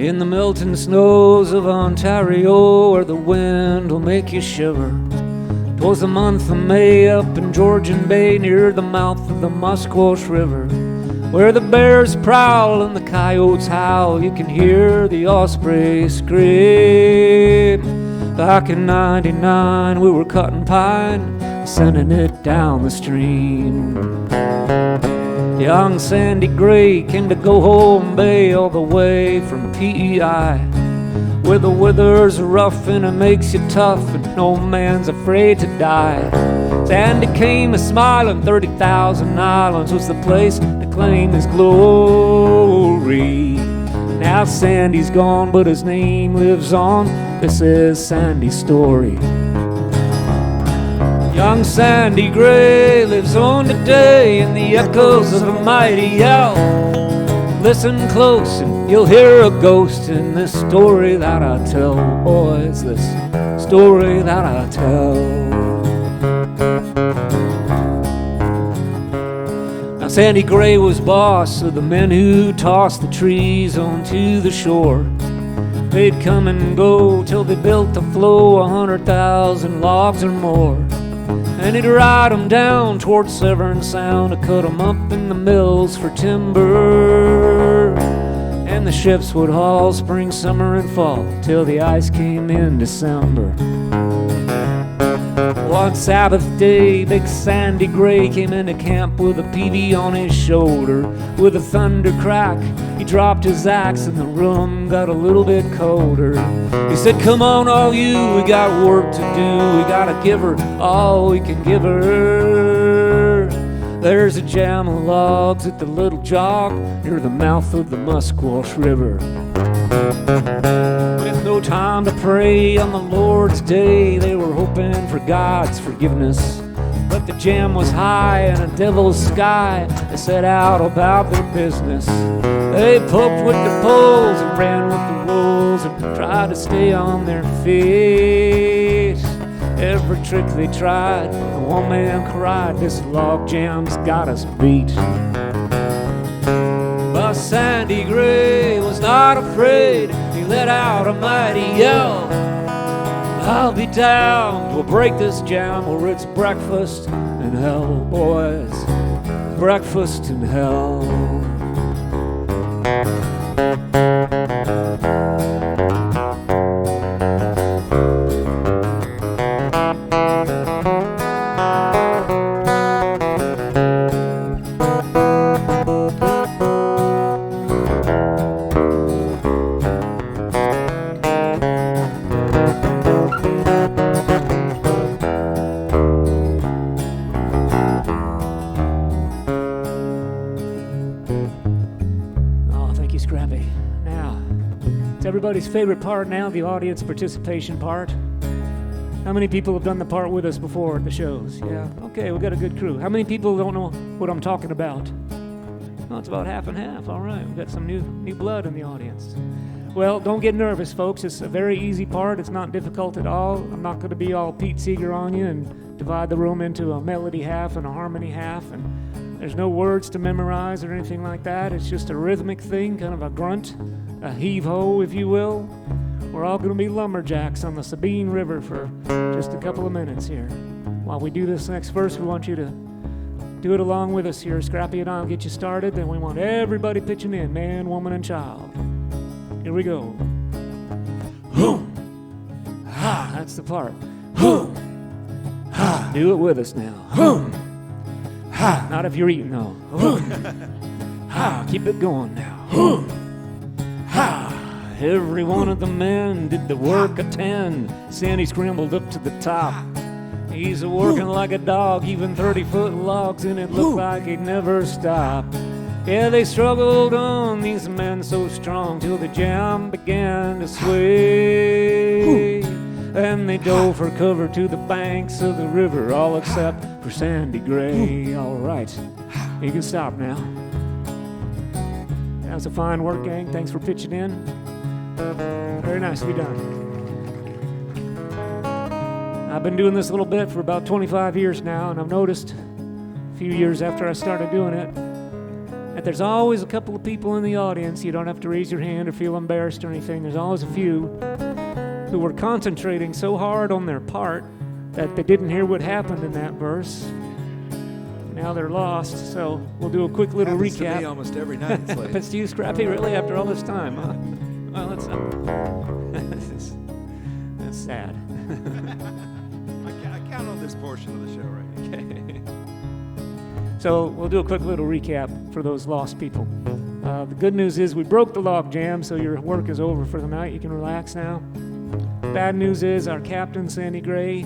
in the melting snows of Ontario, where the wind will make you shiver. 'Twas the month of May up in Georgian Bay, near the mouth of the Musquash River, where the bears prowl and the coyotes howl. You can hear the osprey scream. Back in '99 we were cutting pine, sending it down the stream. Young Sandy Gray came to go home Bay all the way from P.E.I, where the weather's rough and it makes you tough and no man's afraid to die. Sandy came a smilin', 30,000 islands was the place to claim his glory. Now Sandy's gone, but his name lives on. This is Sandy's story. Young Sandy Gray lives on today in the echoes of a mighty yell. Listen close and you'll hear a ghost in this story that I tell, boys, this story that I tell. Now Sandy Gray was boss of the men who tossed the trees onto the shore. They'd come and go till they built a flow, 100,000 logs or more. And he'd ride 'em down towards Severn Sound to cut 'em up in the mills for timber. And the ships would haul spring, summer, and fall till the ice came in December. One Sabbath day, big Sandy Gray came into camp with a PV on his shoulder. With a thunder crack, he dropped his axe and the room got a little bit colder. He said, "Come on, all you, we got work to do. We gotta give her all we can give her. There's a jam of logs at the little jog near the mouth of the Musquash River. With no time to pray on the Lord's day, they were hoping for God's forgiveness. But the jam was high in a devil's sky. They set out about their business. They poked with the poles and ran with the wolves and tried to stay on their feet. Every trick they tried, and one man cried, "This log jam's got us beat." But Sandy Gray was not afraid. He let out a mighty yell. "I'll be down, we'll break this jam, or it's breakfast in hell, boys, breakfast in hell." Everybody's favorite part now, the audience participation part. How many people have done the part with us before at the shows? Yeah, okay, we've got a good crew. How many people don't know what I'm talking about? Oh, it's about half and half. All right, we've got some new blood in the audience. Well, don't get nervous, folks. It's a very easy part. It's not difficult at all. I'm not going to be all Pete Seeger on you and divide the room into a melody half and a harmony half. And there's no words to memorize or anything like that. It's just a rhythmic thing, kind of a grunt, a heave-ho, if you will. We're all going to be lumberjacks on the Sabine River for just a couple of minutes here. While we do this next verse, we want you to do it along with us here. Scrappy and I will get you started, then we want everybody pitching in, man, woman, and child. Here we go. Hoom! Ha! That's the part. Hoom! Ha! Do it with us now. Hoom! Ha! Not if you're eating, though. Hoom! Ha! Keep it going now. Hoom! Ha! Every one of the men did the work of 10. Sandy scrambled up to the top. He's a-working like a dog, even 30-foot logs, and it looked like he'd never stop. Yeah, they struggled on, these men so strong, till the jam began to sway. And they dove for cover to the banks of the river, all except for Sandy Gray. All right, you can stop now. That was a fine work, gang. Thanks for pitching in. Very nicely done. I've been doing this little bit for about 25 years now, and I've noticed a few years after I started doing it, that there's always a couple of people in the audience. You don't have to raise your hand or feel embarrassed or anything. There's always a few who were concentrating so hard on their part that they didn't hear what happened in that verse. Now they're lost, so we'll do a quick little Happens recap. to me almost every night. Happens to you, Scrappy, really, after all this time, huh? Well, that's sad. I count on this portion of the show right here. Okay. So we'll do a quick little recap for those lost people. The good news is we broke the log jam, so your work is over for the night. You can relax now. Bad news is our captain, Sandy Gray,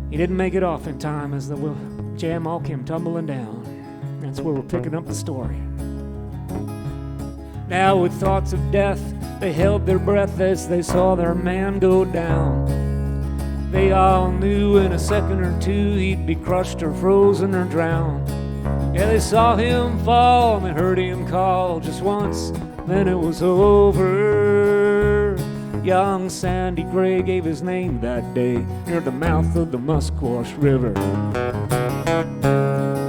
he didn't make it off in time as the jam all came tumbling down. That's where we're picking up the story. Now with thoughts of death, they held their breath as they saw their man go down. They all knew in a second or two he'd be crushed or frozen or drowned. Yeah, they saw him fall and they heard him call just once, then it was over. Young Sandy Gray gave his name that day near the mouth of the Musquash River.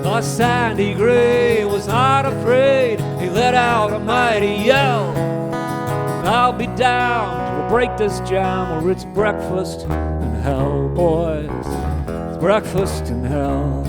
But Sandy Gray was not afraid. He let out a mighty yell. I'll be down, we'll break this jam, or it's breakfast in hell, boys. It's breakfast in hell.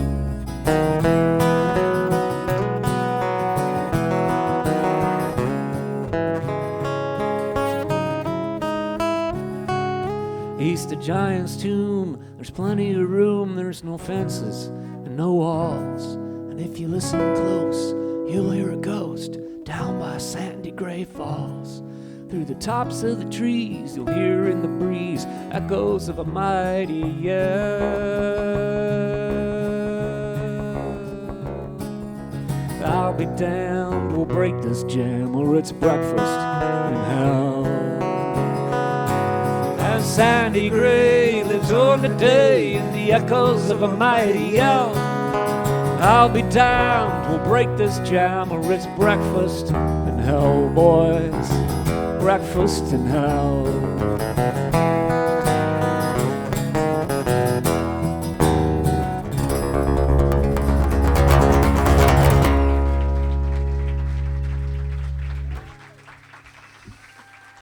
East of Giant's Tomb, there's plenty of room, there's no fences and no walls. And if you listen close, you'll hear a ghost down by Sandy Gray Falls. Through the tops of the trees, you'll hear in the breeze echoes of a mighty yell. I'll be damned, we'll break this jam, or it's breakfast in hell. And Sandy Gray lives on today in the echoes of a mighty yell. I'll be damned, we'll break this jam, or it's breakfast in hell, boys. Breakfast in hell.